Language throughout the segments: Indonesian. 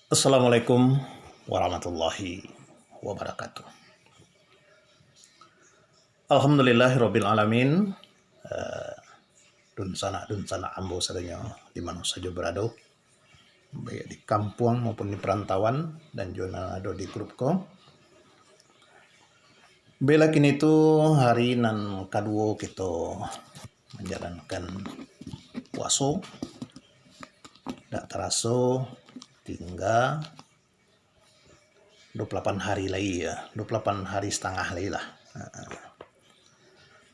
Assalamualaikum warahmatullahi wabarakatuh. Alhamdulillahirabbil alamin. Dun sana ambo sadanya di mana saja berada, baik di kampung maupun di perantauan dan juga ada di grup ko. Bela kini tu hari nan kedua kita menjalankan puasa. Tak terasa tinggal 28 hari lagi ya, 28 hari setengah lagi lah.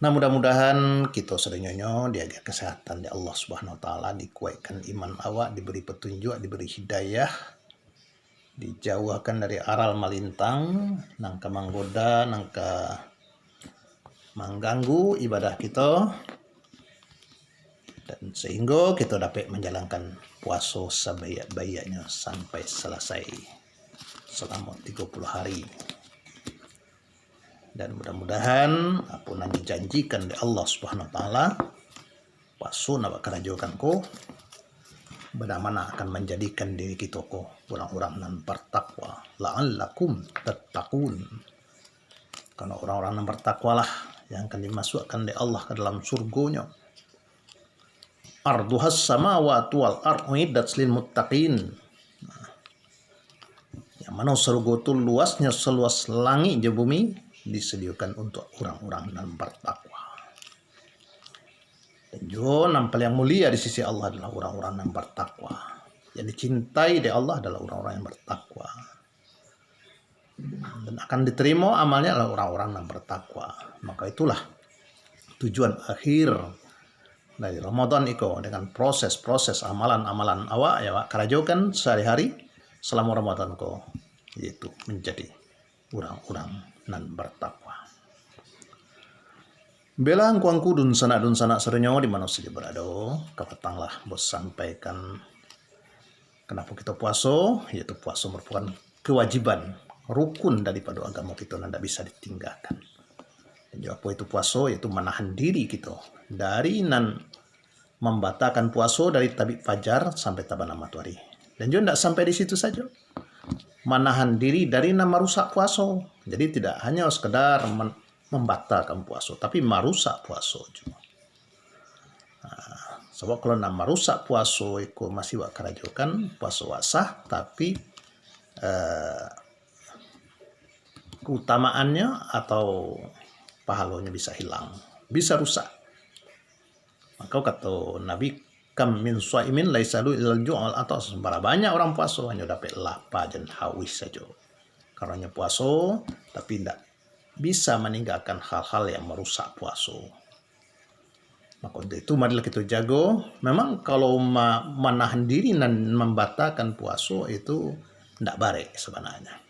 Nah mudah-mudahan kita sedanyonya dijaga kesehatan di Allah Subhanahu Wa Taala, dikuatkan iman awak, diberi petunjuk, diberi hidayah, dijauhkan dari aral malintang, nangka manggoda, nangka mengganggu ibadah kita, dan sehingga kita dapat menjalankan puasa sebaik-baiknya sampai selesai selama 30 hari. Dan mudah-mudahan apa yang dijanjikan oleh Allah Subhanahu Wa Taala, puasa nak kerajakan ko, benar-benar akan menjadikan diri kita ko orang-orang yang bertakwa. La'allakum tattaqun. Karena orang-orang yang bertakwa lah yang akan dimasukkan oleh Allah ke dalam surganya. Arduhas samawati wal ardh uiddat lil muttaqin. Yang mana surga itu luasnya seluas langit dan bumi, disediakan untuk orang-orang yang bertakwa. Dan juga nampal yang mulia di sisi Allah adalah orang-orang yang bertakwa. Yang dicintai di Allah adalah orang-orang yang bertakwa. Dan akan diterima amalnya adalah orang-orang yang bertakwa. Maka itulah tujuan akhir dari Ramadan itu, dengan proses-proses amalan-amalan awak ya wak kerajokan sehari-hari selama Ramadan ko, yaitu menjadi orang-orang nan bertakwa. Bela angkuangku dun sanak serenyo di mana saja berada, kapatanglah bos sampaikan kenapa kita puasa, yaitu puasa merupakan kewajiban rukun daripada agama kita dan tidak bisa ditinggalkan. Dan juga apa itu puasa, yaitu menahan diri kita dari nan membatalkan puasa dari tabik fajar sampai tabana matahari. Dan juga tidak sampai di situ saja, menahan diri dari nama rusak puasa. Jadi tidak hanya sekedar membatalkan puasa, tapi merusak puasa juga. Sebab kalau nama rusak puasa itu masih wak kerajokan puasa wasah, tapi keutamaannya atau pahalanya bisa hilang, bisa rusak. Maka kata Nabi, kam min shaimin laisa lahu illal ju'al, atau sebarang banyak orang puasa hanya dapat lapar dan haus saja. Karena puasa tapi tidak bisa meninggalkan hal-hal yang merusak puasa. Maka untuk itu marilah kita jago. Memang kalau menahan diri dan membatalkan puasa itu tidak baik sebenarnya.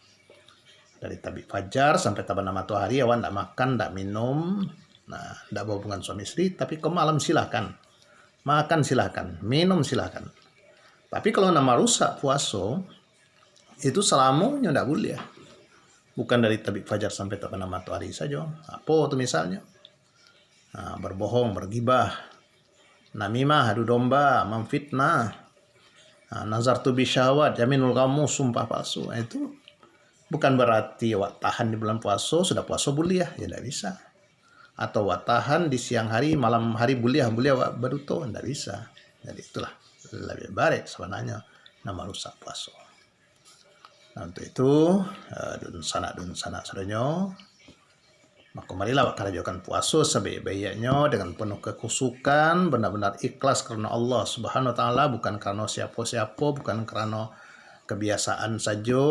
Dari tabik fajar sampai tabana matahari awan tidak makan, tidak minum, nah tidak berhubungan suami istri, tapi ke malam silakan. Makan silakan, minum silakan. Tapi kalau nama rusak puasa, itu selamanya tidak boleh. Bukan dari tabik fajar sampai tabana matahari saja. Apa itu misalnya? Nah, berbohong, bergibah, namimah, adu domba, memfitnah, nazartu bisyahwat, yaminul ghamus, sumpah palsu. Itu bukan berarti awak tahan di bulan puasa, sudah puasa boleh ya tidak bisa. Atau awak tahan di siang hari, malam hari boleh awak berduto, tidak bisa. Jadi itulah lebih baik sebenarnya nama rusak puasa. Nah, untuk itu dun sanak serenyo, maka marilah awak kerajakan puasa sebaik-baiknya dengan penuh kekhusukan, benar-benar ikhlas karena Allah Subhanahu Wa Taala, bukan karena siapa-siapa, bukan karena kebiasaan saja,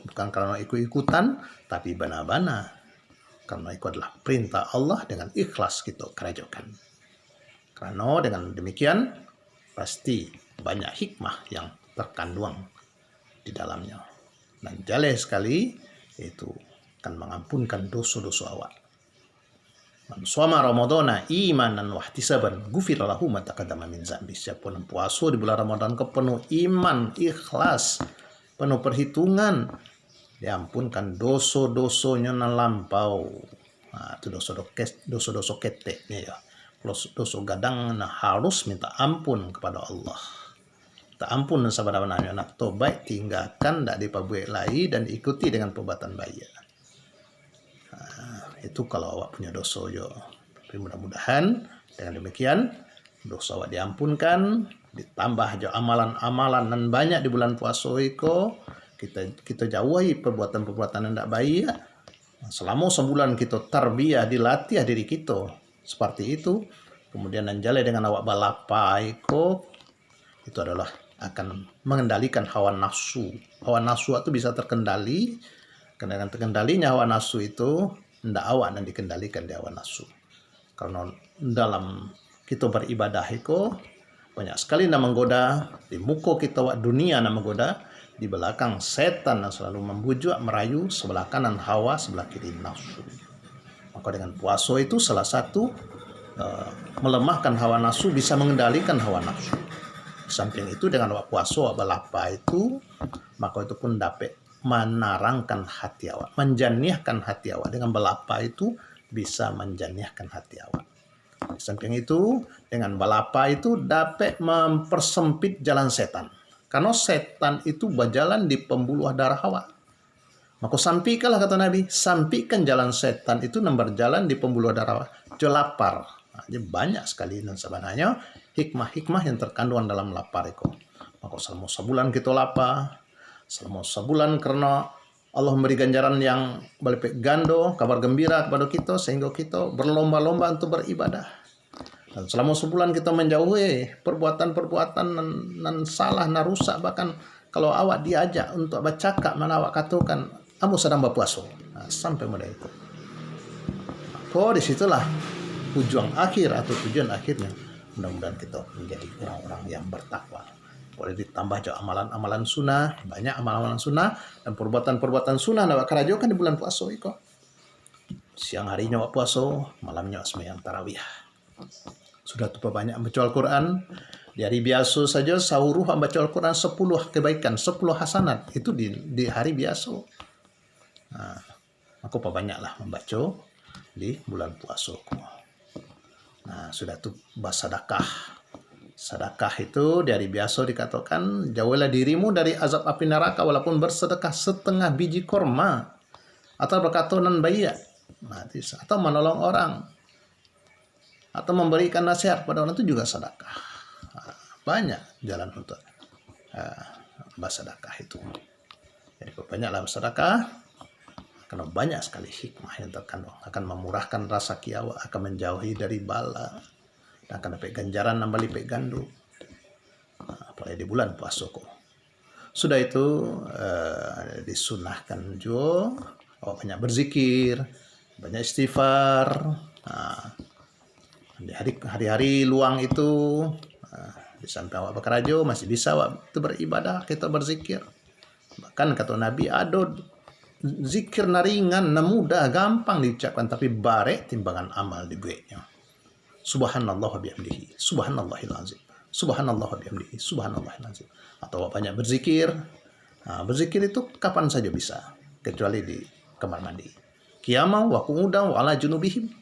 bukan karena ikut-ikutan, tapi benar-benar karena itu adalah perintah Allah, dengan ikhlas kita kerajakan. Karena dengan demikian pasti banyak hikmah yang terkandung di dalamnya. Dan jelas sekali itu akan mengampunkan dosa-dosa awak. Man shoma ramadhana imanan wa ihtisaban ghufira lahu ma taqaddama min dzambi. Siapa yang puasa di bulan Ramadan ke penuh iman, ikhlas, penuh perhitungan, diampunkan dosa-dosanya yang lampau. Nah, itu dosa-dosa keteknya ya. Kalau dosa gadang harus minta ampun kepada Allah. tak ampun sabarana nak tobat tinggalkan dak dipabuat lai dan ikuti dengan perbuatan baik. Itu kalau awak punya dosa jo. Tapi mudah-mudahan dengan demikian dosa awak diampunkan, ditambah jo amalan-amalan dan banyak di bulan puasa iko kita jauhi perbuatan-perbuatan yang tidak baik. Selama sebulan kita tarbiyah dilatih diri kita seperti itu, kemudian menjalani dengan awak balapai iko itu adalah akan mengendalikan hawa nafsu. Hawa nafsu itu bisa terkendali. Karena dengan terkendalinya hawa nafsu itu hendak awak dan dikendalikan di hawa nafsu. Karena dalam kita beribadah itu banyak sekali yang menggoda, di muka kita wak dunia yang menggoda, di belakang setan yang selalu membujuk, merayu sebelah kanan hawa, sebelah kiri nafsu. Maka dengan puasa itu salah satu melemahkan hawa nafsu, bisa mengendalikan hawa nafsu. Samping itu dengan awak puasa balapa itu, maka itu pun dapat menarangkan hati awak, menjaniahkan hati awak. Dengan balapa itu bisa menjaniahkan hati awak. Samping itu dengan balapa itu dapat mempersempit jalan setan. Karena setan itu berjalan di pembuluh darah awak. Maka sampaikanlah kata Nabi, sampaikan jalan setan itu berjalan di pembuluh darah awak. Jelapar. Nah, jadi banyak sekali dan sebenarnya hikmah-hikmah yang terkandung dalam lapar itu. Maka selama sebulan kita lapar, selama sebulan karena Allah memberi ganjaran yang berlipat ganda, kabar gembira kepada kita sehingga kita berlomba-lomba untuk beribadah. Dan selama sebulan kita menjauhi perbuatan-perbuatan nan salah, nan rusak, bahkan kalau awak diajak untuk bercakap mana awak katakan, kamu sedang berpuasa. Nah, sampai pada itu. Maka disitulah tujuan akhir atau tujuan akhirnya. Mudah-mudahan kita menjadi orang-orang yang bertakwa. Boleh ditambah juga amalan-amalan sunnah, banyak amalan-amalan sunnah dan perbuatan-perbuatan sunnah yang awak kerjakan di bulan puasa itu. Siang harinya awak puasa, malamnya sembahyang tarawih. Sudah tuh banyak membaca Al-Quran. Di hari biasa saja sahur membaca Al-Quran 10 kebaikan, 10 hasanat. Itu di hari biasa. Nah, aku banyaklah membaca di bulan puasa. Nah, sudah tuh bersedekah. Sedekah itu dari biasa dikatakan jauhilah dirimu dari azab api neraka walaupun bersedekah setengah biji korma atau berkata nan baik, atau menolong orang atau memberikan nasihat pada orang itu juga sedekah. Banyak jalan untuk bersedekah itu. Jadi banyaklah bersedekah karena banyak sekali hikmah yang terkandung, akan memurahkan rasa kiawa, akan menjauhi dari bala, dan akan dapat ganjaran nambah lipat gandu. Apalagi di bulan puasa kok. Sudah itu disunahkan juga banyak berzikir, banyak istighfar. Di hari-hari luang itu di samping awak bekerja masih bisa awak itu beribadah, kita berzikir. Bahkan kata Nabi ada zikir naringan, mudah, gampang diucapkan, tapi barek timbangan amal dibuatnya. Subhanallah bihamdihi, subhanallahil azim, subhanallah bihamdihi, subhanallahil azim. Atau banyak berzikir. Berzikir itu kapan saja bisa, kecuali di kamar mandi. Qiyamah wa qu'udan wa ala junubihim.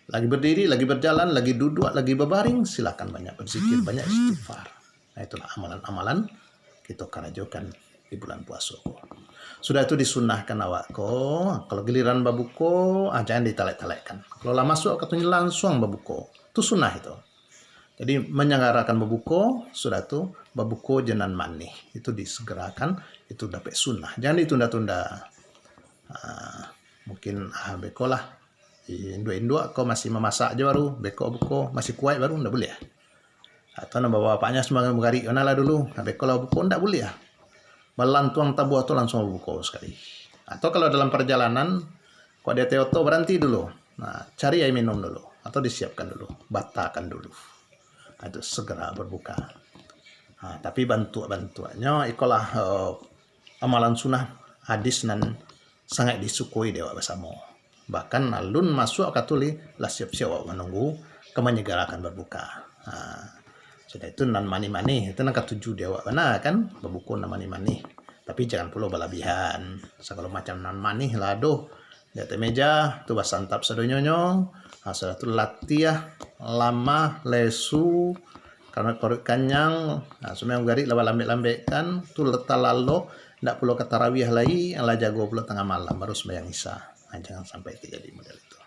Lagi berdiri, lagi berjalan, lagi duduk, lagi berbaring, silakan banyak berzikir, banyak istighfar. Nah, itulah amalan-amalan kita kerjakan di bulan puasa. Sudah itu disunahkan awak kalau giliran babuko jangan ditelek-telekkan. Kalau lah masuk katanya langsung babuko. Itu sunnah itu. Jadi menyelenggarakan babuko, sudah itu babuko jenan manih. Itu disegerakan, itu dapat sunnah. Jangan ditunda-tunda. Mungkin beko lah. Indua kau masih memasak aja baru beko buko masih kuat baru ndak boleh ya. Atau nama bapaknya sebagai mengari lah dulu, beko lah buko ndak boleh ya. Melantuang tabu atau langsung buko sekali. Atau kalau dalam perjalanan kok ada teoto berhenti dulu. Nah, cari air minum dulu atau disiapkan dulu, batakan dulu. Nah, itu segera berbuka. Nah, tapi bantuannya ikolah amalan sunnah hadis nan sangat disukui dewa bersama. Bahkan alun masuk katuli lah siap-siap menunggu kemenyegarakan berbuka. Sudah itu nan mani-mani itu nan ketujuh dewa benar kan berbuku nan mani-mani. Tapi jangan pula berlebihan. Segala macam nan mani lado di atas meja tu basantap sedonyonyo. Sudah tu latiah lama lesu karena korek kanyang sembahyang gari lawan lambe-lambe kan tu letak lalo ndak perlu ke tarawih lagi ala jago pula tengah malam baru sembahyang isya. Jangan sampai terjadi model itu.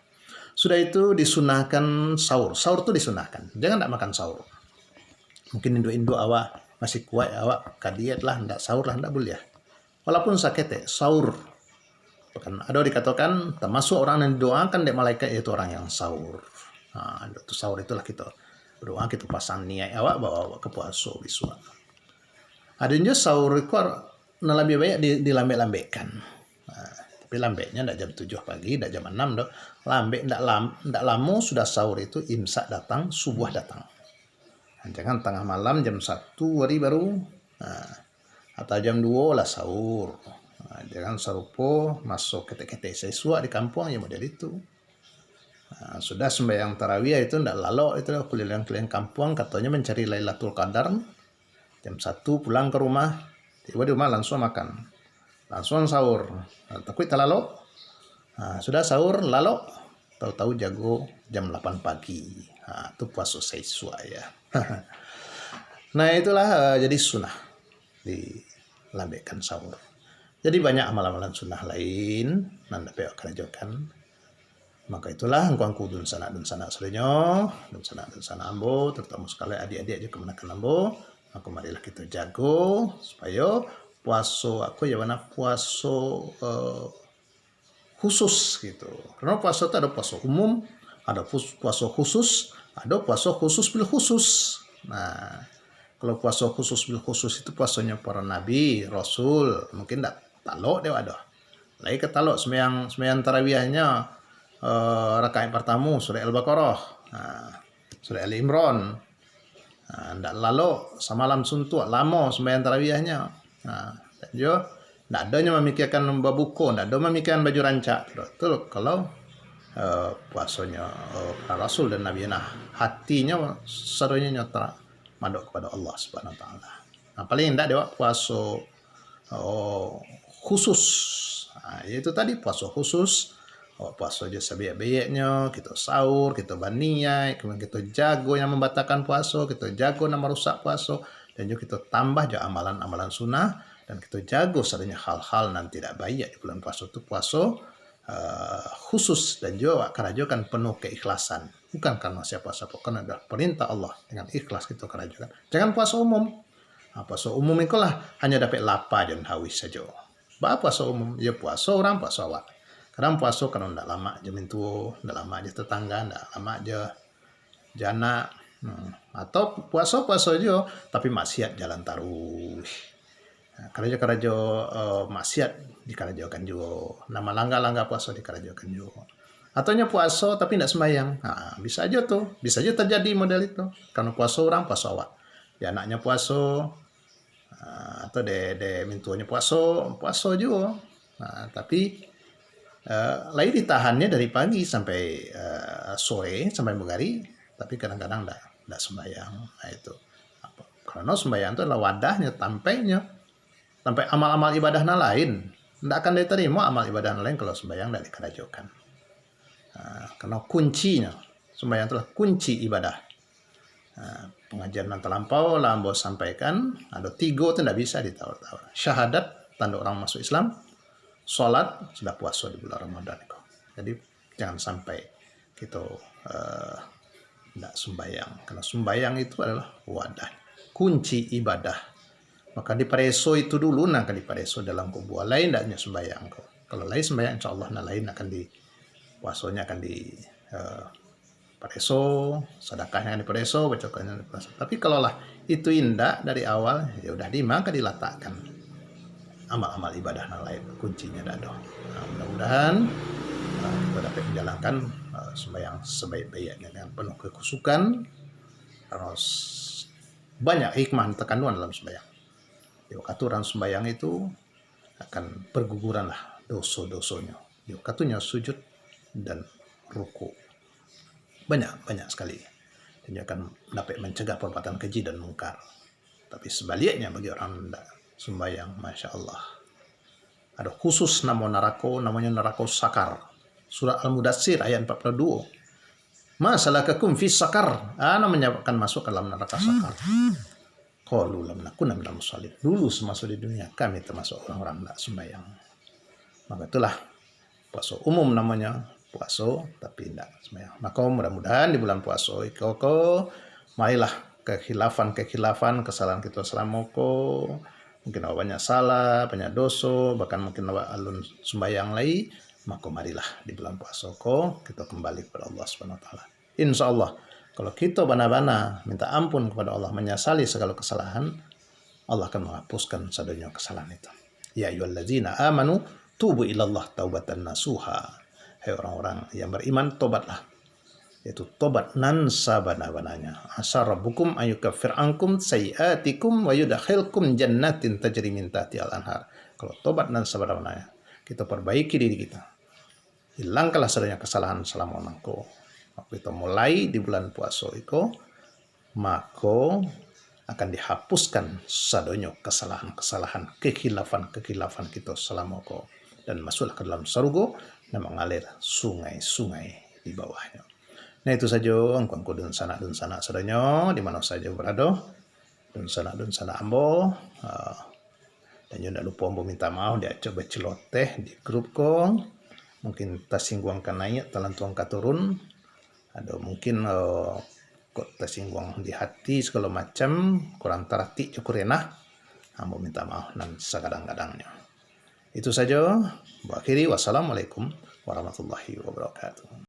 Sudah itu disunahkan sahur. Sahur itu disunahkan. Jangan ndak makan sahur. Mungkin Indo-Indo awak masih kuat awak kadiat lah ndak sahur lah ndak boleh ya. Walaupun sakit sahur. Kan ada dikatakan termasuk orang yang didoakan dek malaikat yaitu orang yang sahur. Itu sahur itulah kita berdoa kita pasang niat awak bawa ke puasa biswa. Ada juga sahur itu lebih banyak dilambe-lambekan. Tapi lambeknya ndak jam 7 pagi, ndak jam 6 dok. Lambe ndak lama sudah sahur itu imsak datang, subuh datang. Jangan tengah malam jam 1 hari baru atau jam 2 lah sahur. Jangan serupa masuk ketek-ketek siswa di kampung ya model itu. Sudah sembahyang tarawih itu ndak lalu itu keliling-keliling kampung katanya mencari Lailatul Qadar. Jam 1 pulang ke rumah, tiba di rumah langsung makan. Langsung sahur. Tapi terlalu sudah sahur lalu tahu-tahu jago jam 8 pagi. Itu puasa siswa ya. Nah itulah jadi sunnah dilambekan sahur. Jadi banyak amalan-amalan sunnah lain nanda peo kerjakan. Maka itulah engkau dun sana sebenarnya dun sana ambo terutama sekali adik-adik aja kemenakan ambo. Aku marilah kita jago supaya puasa aku ya mana puasa khusus gitu. Karena puasa itu ada puasa umum, ada puasa khusus, ada puasa khusus bil khusus. Nah, kalau puasa khusus bil khusus itu puasanya para nabi, rasul, mungkin tak lo deh ada. Lagi ketalok sembahyang tarawihnya rakaat pertama surah Al-Baqarah, surah Al-Imran. Ndak lalu semalam suntuk lama sembahyang tarawihnya. Dan juga ndak adanya memikirkan babuko, ndak ada memikirkan baju rancak. Betul kalau puasanya para rasul dan nabi hatinya serunya nyotra madok kepada Allah Subhanahu wa taala. Paling ndak dewa puasa khusus. Yaitu tadi puasa khusus. Puasa aja sebiak-biaknya, kita sahur, kita baniai, kemudian kita jago yang membatalkan puasa, kita jago nama rusak puasa, dan juga kita tambah juga amalan-amalan sunnah, dan kita jago sebenarnya hal-hal yang tidak baik di bulan puasa itu puasa khusus, dan juga kerajakan penuh keikhlasan, bukan karena siapa-siapa, karena adalah perintah Allah dengan ikhlas kita kerajakan. Jangan puasa umum. Puasa umum itu lah hanya dapat lapar dan haus saja. Puasa umum, ya puasa orang, puasa awak. Kadang puasa kalau ndak lama aja mintu, ndak lama aja tetangga, ndak lama aja jana. Atau puasa juga, tapi maksiat jalan terus. Keraja maksiat dikerajakan juga. Nama langga-langga puasa dikerajakan juga. Ataunya puasa tapi ndak sembahyang. Bisa aja tuh, bisa aja terjadi model itu. Karena puasa orang, puasa awak. Ya anaknya puasa, atau de mintunya puasa juga. Tapi lagi ditahannya dari pagi sampai sore sampai begari, tapi kadang-kadang enggak sembahyang. Itu karena sembahyang itu adalah wadahnya, sampai amal-amal ibadah lain enggak akan diterima amal ibadah lain kalau sembahyang enggak dikerajakan. Karena kuncinya sembahyang itulah kunci ibadah. Pengajian yang terlampau lah ambo sampaikan ada 3 itu enggak bisa ditawar-tawar. Syahadat tanda orang masuk Islam, sholat, sudah puasa di bulan Ramadan. Jadi jangan sampai kita tidak sembahyang. Karena sembahyang itu adalah wadah, kunci ibadah. Maka di pareso itu dulu, nah di pareso dalam kubuah lain tidaknya sembahyang. Kalau lain sembahyang, insya Allah lain akan di puasanya akan di pareso, sedekahnya di pareso, bacakannya di pareso. Tapi kalau lah itu indah dari awal, ya udah maka diletakkan amal-amal ibadah yang lain, kuncinya dado. Mudah-mudahan kita dapat menjalankan sembahyang sebaik-baiknya dengan penuh kekhusukan, karena banyak hikmah terkandung dalam sembahyang. Di waktu orang sembahyang itu akan berguguran lah dosa-dosanya. Di waktunya sujud dan ruku. Banyak sekali. Dan akan dapat mencegah perbuatan keji dan mungkar. Tapi sebaliknya bagi orang tidak sembahyang, Masya Allah. Ada khusus namanya neraka sakar. Surah Al-Mudatsir ayat 42. Ma salakakum fis sakar. Namanya akan masuk ke dalam neraka sakar. Qalu lam nakun minal musallin. Dulu semasa di dunia kami termasuk orang-orang tidak sembahyang. Maka itulah puasa umum namanya, puasa tapi tidak sembahyang. Maka mudah-mudahan di bulan puasa iko marilah kekhilafan kesalahan kita selama ko mungkin banyak salah, banyak dosa, bahkan mungkin alun sembahyang lagi, maka marilah di bulan puasa ko kita kembali kepada Allah Subhanahu wa taala. Insya Allah kalau kita bana-bana minta ampun kepada Allah, menyesali segala kesalahan, Allah akan menghapuskan sedonya kesalahan itu. Ya ayyuhallazina amanu tubu ilallah taubatan nasuha. Hai orang-orang yang beriman, tobatlah. Yaitu tobat nan sabana-bananya. Asa rabbukum ayyukaffir ankum sayiatikum wa yudkhilkum jannatin tajri min tahtiha al-anhar. Kalau tobat nan sabana-bananya, kita perbaiki diri kita. Hilangkanlah sedonya kesalahan selama nangko. Waktu kita mulai di bulan puasa itu, maka akan dihapuskan sadonyo kesalahan-kesalahan, kekhilafan kita selama ko, dan masuklah ke dalam surga dan mengalir sungai-sungai di bawahnya. Nah itu saja angkangku dun sana sadonyo di mana saja berada, dun sana ambo, dan jangan lupa ambo minta maaf dia coba celoteh di grup ko, mungkin tersinggung kan naik telantuang katurun, ada mungkin kok tersinggung di hati segala macam, kurang terhati cukup renah, ambo minta maaf dan sekadang-kadangnya. Itu saja. Akhiri wassalamualaikum warahmatullahi wabarakatuh.